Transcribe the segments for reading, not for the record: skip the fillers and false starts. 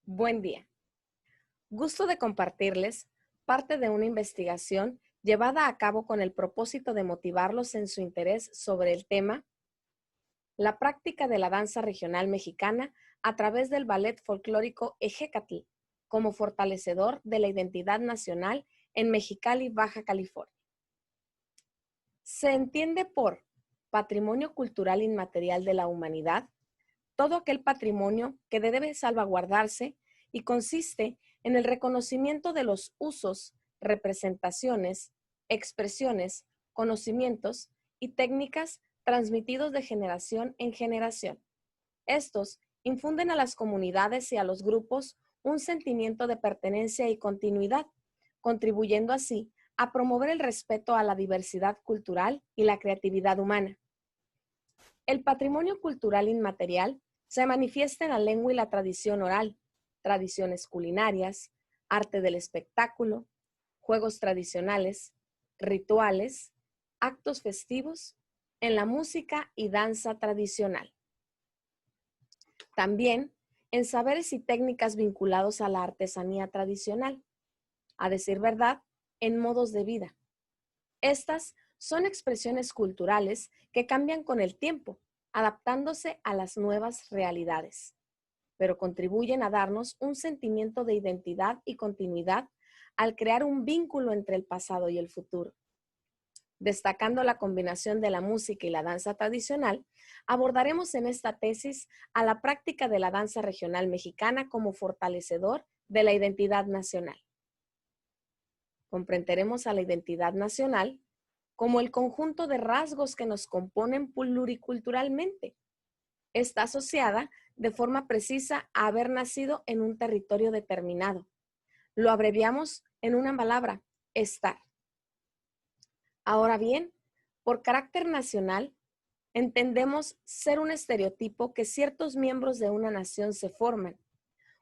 Buen día. Gusto de compartirles parte de una investigación llevada a cabo con el propósito de motivarlos en su interés sobre el tema la práctica de la danza regional mexicana a través del ballet folclórico Ejecatl como fortalecedor de la identidad nacional en Mexicali, Baja California. Se entiende por patrimonio cultural inmaterial de la humanidad todo aquel patrimonio que debe salvaguardarse y consiste en el reconocimiento de los usos, representaciones, expresiones, conocimientos y técnicas transmitidos de generación en generación. Estos infunden a las comunidades y a los grupos un sentimiento de pertenencia y continuidad, contribuyendo así a promover el respeto a la diversidad cultural y la creatividad humana. El patrimonio cultural inmaterial se manifiesta en la lengua y la tradición oral, tradiciones culinarias, arte del espectáculo, juegos tradicionales, rituales, actos festivos, en la música y danza tradicional. También en saberes y técnicas vinculados a la artesanía tradicional, a decir verdad, en modos de vida. Estas son expresiones culturales que cambian con el tiempo, adaptándose a las nuevas realidades, pero contribuyen a darnos un sentimiento de identidad y continuidad al crear un vínculo entre el pasado y el futuro. Destacando la combinación de la música y la danza tradicional, abordaremos en esta tesis a la práctica de la danza regional mexicana como fortalecedor de la identidad nacional. Comprenderemos a la identidad nacional como el conjunto de rasgos que nos componen pluriculturalmente. Está asociada de forma precisa a haber nacido en un territorio determinado. Lo abreviamos en una palabra, estar. Ahora bien, por carácter nacional, entendemos ser un estereotipo que ciertos miembros de una nación se forman,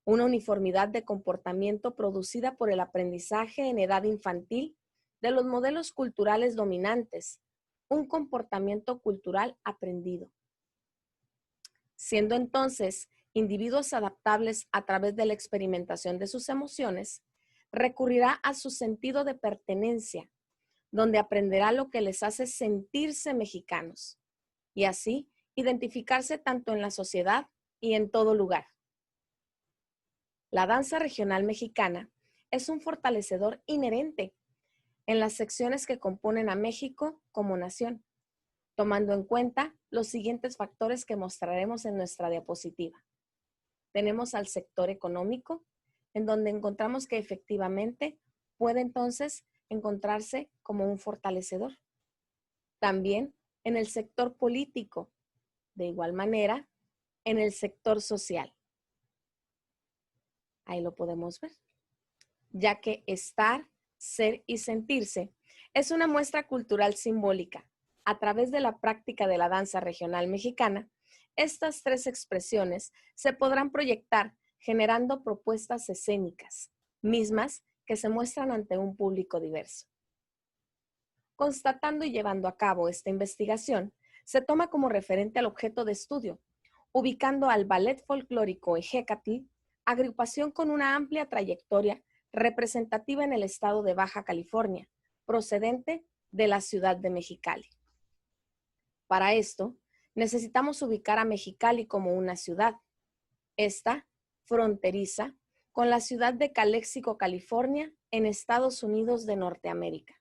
una uniformidad de comportamiento producida por el aprendizaje en edad infantil de los modelos culturales dominantes, un comportamiento cultural aprendido. Siendo entonces individuos adaptables a través de la experimentación de sus emociones, recurrirá a su sentido de pertenencia, donde aprenderá lo que les hace sentirse mexicanos y así identificarse tanto en la sociedad y en todo lugar. La danza regional mexicana es un fortalecedor inherente en las secciones que componen a México como nación, tomando en cuenta los siguientes factores que mostraremos en nuestra diapositiva. Tenemos al sector económico, en donde encontramos que efectivamente puede entonces encontrarse como un fortalecedor. También en el sector político, de igual manera, en el sector social. Ahí lo podemos ver, ya que estar, ser y sentirse es una muestra cultural simbólica. A través de la práctica de la danza regional mexicana, estas tres expresiones se podrán proyectar generando propuestas escénicas, mismas que se muestran ante un público diverso. Constatando y llevando a cabo esta investigación, se toma como referente al objeto de estudio, ubicando al ballet folclórico Ejecatl, agrupación con una amplia trayectoria representativa en el estado de Baja California, procedente de la ciudad de Mexicali. Para esto, necesitamos ubicar a Mexicali como una ciudad. Esta, fronteriza con la ciudad de Calexico, California, en Estados Unidos de Norteamérica.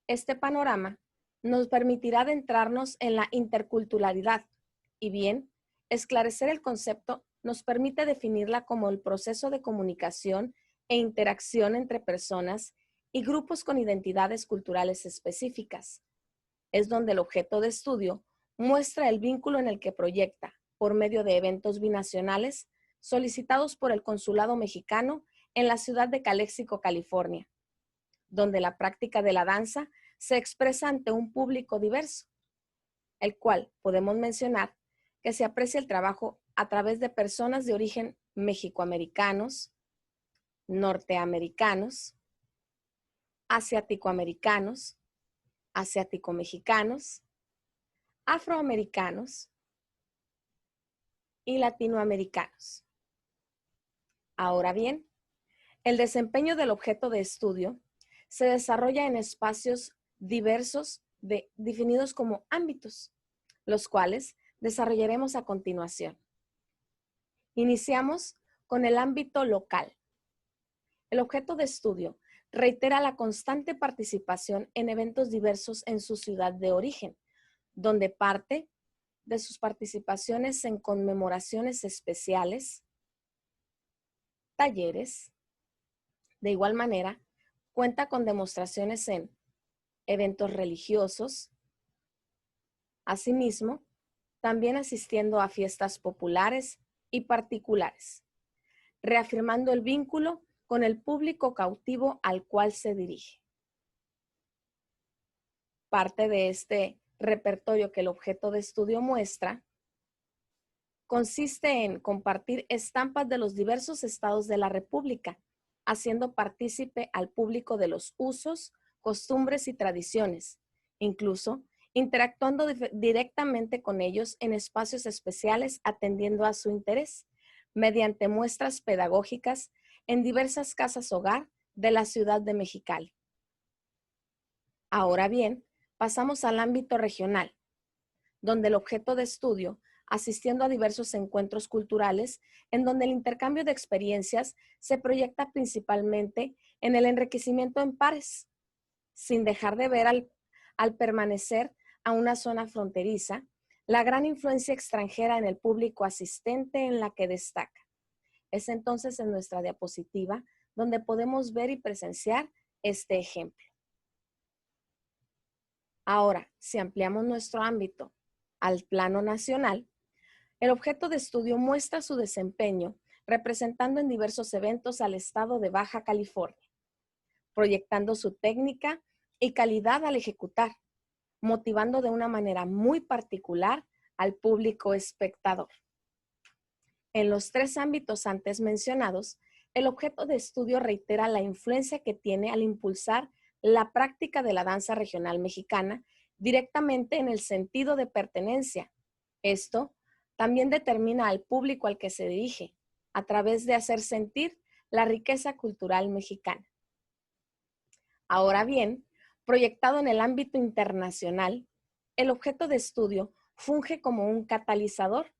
Este panorama nos permitirá adentrarnos en la interculturalidad y bien, esclarecer el concepto nos permite definirla como el proceso de comunicación e interacción entre personas y grupos con identidades culturales específicas. Es donde el objeto de estudio muestra el vínculo en el que proyecta, por medio de eventos binacionales solicitados por el Consulado Mexicano en la ciudad de Calexico, California, donde la práctica de la danza se expresa ante un público diverso, el cual podemos mencionar que se aprecia el trabajo a través de personas de origen mexicoamericanos, norteamericanos, asiáticoamericanos, asiático-mexicanos, afroamericanos y latinoamericanos. Ahora bien, el desempeño del objeto de estudio se desarrolla en espacios diversos definidos como ámbitos, los cuales desarrollaremos a continuación. Iniciamos con el ámbito local. El objeto de estudio reitera la constante participación en eventos diversos en su ciudad de origen, donde parte de sus participaciones en conmemoraciones especiales, talleres. De igual manera, cuenta con demostraciones en eventos religiosos. Asimismo, también asistiendo a fiestas populares y particulares, reafirmando el vínculo con el público cautivo al cual se dirige. Parte de este repertorio que el objeto de estudio muestra consiste en compartir estampas de los diversos estados de la República, haciendo partícipe al público de los usos, costumbres y tradiciones, incluso interactuando directamente con ellos en espacios especiales atendiendo a su interés, mediante muestras pedagógicas en diversas casas hogar de la ciudad de Mexicali. Ahora bien, pasamos al ámbito regional, donde el objeto de estudio, asistiendo a diversos encuentros culturales, en donde el intercambio de experiencias se proyecta principalmente en el enriquecimiento en pares, sin dejar de ver al permanecer a una zona fronteriza, la gran influencia extranjera en el público asistente en la que destaca. Es entonces en nuestra diapositiva donde podemos ver y presenciar este ejemplo. Ahora, si ampliamos nuestro ámbito al plano nacional, el objeto de estudio muestra su desempeño representando en diversos eventos al estado de Baja California, proyectando su técnica y calidad al ejecutar, motivando de una manera muy particular al público espectador. En los tres ámbitos antes mencionados, el objeto de estudio reitera la influencia que tiene al impulsar la práctica de la danza regional mexicana directamente en el sentido de pertenencia. Esto también determina al público al que se dirige, a través de hacer sentir la riqueza cultural mexicana. Ahora bien, proyectado en el ámbito internacional, el objeto de estudio funge como un catalizador,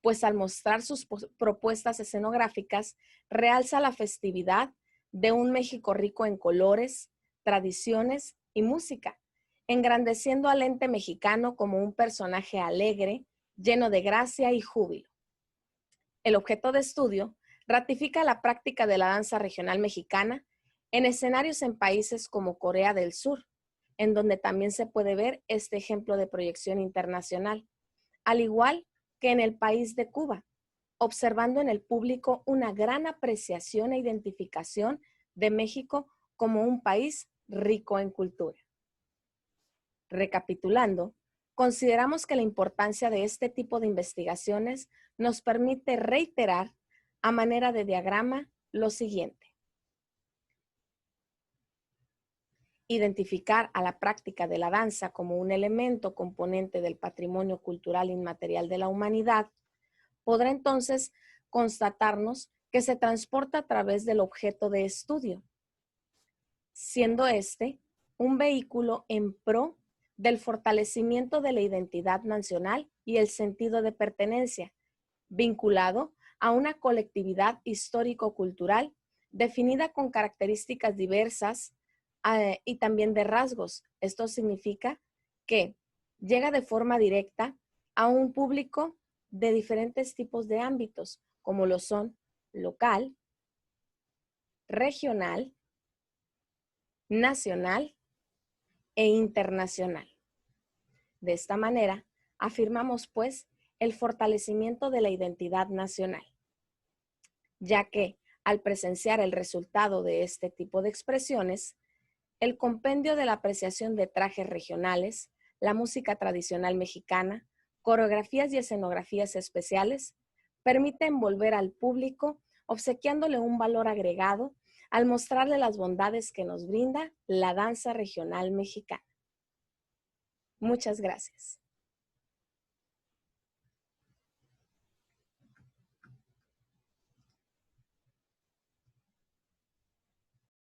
pues al mostrar sus propuestas escenográficas, realza la festividad de un México rico en colores, tradiciones y música, engrandeciendo al ente mexicano como un personaje alegre, lleno de gracia y júbilo. El objeto de estudio ratifica la práctica de la danza regional mexicana en escenarios en países como Corea del Sur, en donde también se puede ver este ejemplo de proyección internacional, al igual que en el país de Cuba, observando en el público una gran apreciación e identificación de México como un país rico en cultura. Recapitulando, consideramos que la importancia de este tipo de investigaciones nos permite reiterar a manera de diagrama lo siguiente. Identificar a la práctica de la danza como un elemento componente del patrimonio cultural inmaterial de la humanidad, podrá entonces constatarnos que se transporta a través del objeto de estudio, siendo este un vehículo en pro del fortalecimiento de la identidad nacional y el sentido de pertenencia, vinculado a una colectividad histórico-cultural definida con características diversas y también de rasgos. Esto significa que llega de forma directa a un público de diferentes tipos de ámbitos, como lo son local, regional, nacional e internacional. De esta manera, afirmamos pues el fortalecimiento de la identidad nacional, ya que al presenciar el resultado de este tipo de expresiones, el compendio de la apreciación de trajes regionales, la música tradicional mexicana, coreografías y escenografías especiales, permite envolver al público obsequiándole un valor agregado al mostrarle las bondades que nos brinda la danza regional mexicana. Muchas gracias.